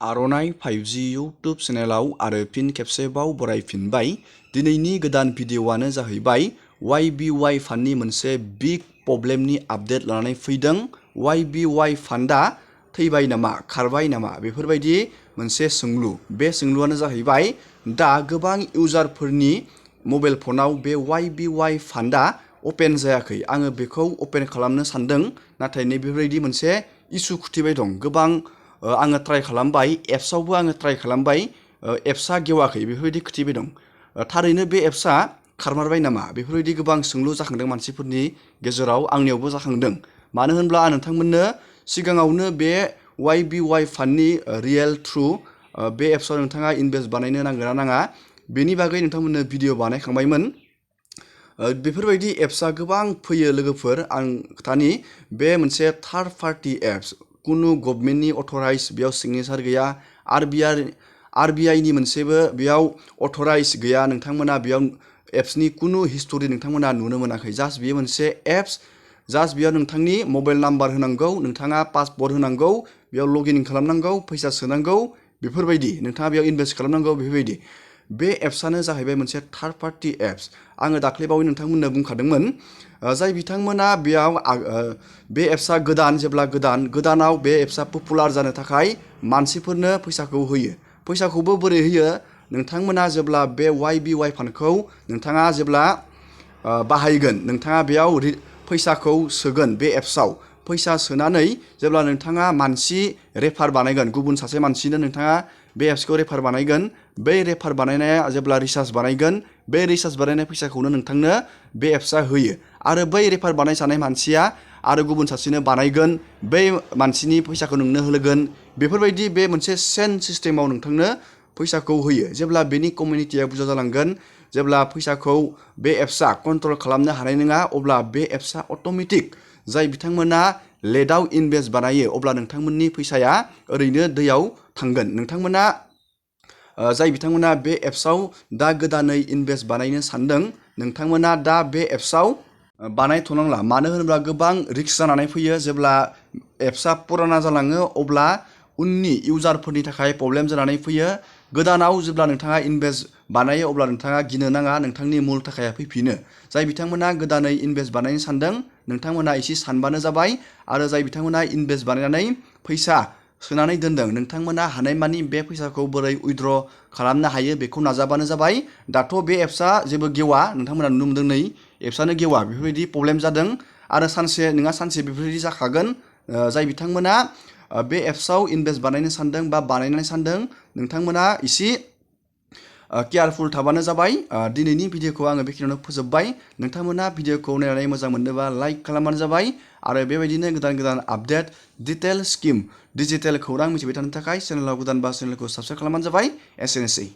आर'नाइ 5G YouTube चेनेलाव आरो फिन खेबसेबाव बरायफिनबाय। दिनैनि गोदान भिडिअ'आनो जाहैबाय YBY फान्डनि मोनसे बिग प्रब्लेमनि आपडेट लानानै फैदों। YBY फान्डआ थैबाय नामा, खारबाय नामा, बेफोरबायदि मोनसे सोंलु। बे सोंलुआनो जाहैबाय दा गोबां इउजारफोरनि मबाइल फनाव बे YBY फान्डआ अपेन जायाखै। आङो बेखौ अपेन खालामनो सानदों, नाथाय नैबेबायदि मोनसे इसु खुथिबाय दं। गोबां आङो ट्राइ खालामबाय, एप्सआवबो आङो ट्राइ खालामबाय, एप्सआ गेवाखै, बेफोरबायदि खुथिबाय दं। थारैनो बे एप्सआ खारमारबाय नामा, बेफोरबायदि गोबां सोंलु जाखांदों मानसिफोरनि गेजेराव, आंनियावबो जाखांदों। मानो होनब्ला आं नोंथांमोननो सिगाङावनो बे YBY फान्डनि रियेल थ्रु बे एप्सआव नोंथाङा इनभेस्ट बानायनो नांगोन ना नाङा बेनि बागै नोंथांमोननो भिडिअ बानायखांबायमोन। बेफोरबायदि एप्सआ गोबां फैयो लोगोफोर। आं खोथानि बे मोनसे थार्ड पार्टि एप्स, कुनु गभर्नमेन्टनि अथराइज बेयाव सिगनेचार गैया, आरबिआइनि मोनसेबो बेयाव अथराइज गैया। नोंथांमोना बेयाव एप्सनि कुनु हिस्टरि नोंथांमोना नुनो मोनाखै। जास्ट बेयो मोनसे एप्स, जास्ट बेयाव नोंथांनि मबाइल नाम्बार होनांगौ, नोंथाङा पासवर्ड होनांगौ, बेयाव लगइन खालामनांगौ, फैसा सोनांगौ, बेफोरबायदि नोंथाङा बेयाव इनभेस्ट खालामनांगौ, बेफोरबायदि। बे एप्सआनो जाहैबाय मोनसे थार्ड पार्टि एप्स। आङो दाख्लैबावै नोंथांमोननो बुंखादोंमोन, जाय बिथांमोना बेयाव बे एप्सआ गोदान, जेब्ला गोदानाव बे एप्सआ पपुलार जानो थाखाय मानसिफोरनो फैसाखौ होयो। फैसाखौबो बोरै होयो, नोंथांमोना जेब्ला बे YBY फान्डखौ नोंथाङा जेब्ला बाहायगोन, नोंथाङा बेयाव फैसाखौ सोगोन बे एप्सआव। फैसा सोनानै जेब्ला नोंथाङा मानसि रेफार बानायगोन, गुबुन सासे मानसिनो नोंथाङा बे एप्सखौ रेफार बानायगोन, बै रेफार बानायनाया जेब्ला रिसार्ज बानायगोन, बे रिसार्ज बानायनाय फैसाखौनो नोंथांनो बे एप्सआ होयो। आरो बै रेफार बानायजानाय मानसिया आरो गुबुन सासेनो बानायगोन, बै मानसिनि फैसाखौ नोंनो होगोन। बेफोरबायदि बे मोनसे चेन सिस्टेमाव नोंथांनो फैसाखौ होयो। जेब्ला बेनि कमिउनिटिया बुरजा जालांगोन, जेब्ला फैसाखौ बे एप्सआ कन्ट्रल खालामनो हानाय नङा, अब्ला बे एप्सआ अट'मेटिक जाय बिथांमोना लेटआव इनभेस्ट बानायो, अब्ला नोंथांमोननि फैसाया ओरैनो दैयाव थांगोन। नोंथांमोना जाय बिथांमोना बे एप्सआव दा गोदानै इनभेस्ट बानायनो सानदों, नोंथांमोना दा बे एप्सआव बानायथ'नांला। मानो होनोब्ला गोबां रिस्क जानानै फैयो। जेब्ला एप्सआ पुराना जालाङो, अब्ला उननि इउजारफोरनि थाखाय प्रब्लेम जानानै फैयो। गोदानाव जेब्ला नोंथाङा इनभेस्ट बानायो, अब्ला नोंथाङा गिनो नाङा, नोंथांनि मुल थाखाया फैफिनो। जाय बिथांमोना गोदानै इनभेस्ट बानायनो सानदों, नोंथांमोना एसे सानबानो जाबाय। आरो जाय बिथांमोना इनभेस्ट बानायनानै फैसा सोनानै दोनदों, नोंथांमोना हानायमानि बे फैसाखौ बोरै उइथड्र खालामनो हायो बेखौ नाजाबानो जाबाय। दाथ' बे एप्सआ जेबो गेवा, नोंथांमोना नुनो मोनदों, नै एप्सआनो गेवा, बेफोरबायदि प्रब्लेम जादों। आरो सानसे नङा सानसे बेफोरबायदि जाखागोन। जाय बिथांमोना बे एप्सआव इनभेस्ट बानायनो सानदों बा बानायनो सानदों, नोंथांमोना एसे केयारफुल थाबानो जाबाय। दिनैनि भिडिअखौ आङो बेखिनियावनो फोजोबबाय। नोंथांमोना भिडिअखौ नायनानै मोजां मोनदोंबा लाइक खालामबानो जाबाय। आरो बेबायदिनो गोदान गोदान आपडेट, डिटेल स्किम, डिजिटेल खौरां मिथिबाय थानो थाखाय चेनेलाव गोदानबा चेनेलखौ साबस्क्राइब खालामबानो जाबाय। एसेनोसै।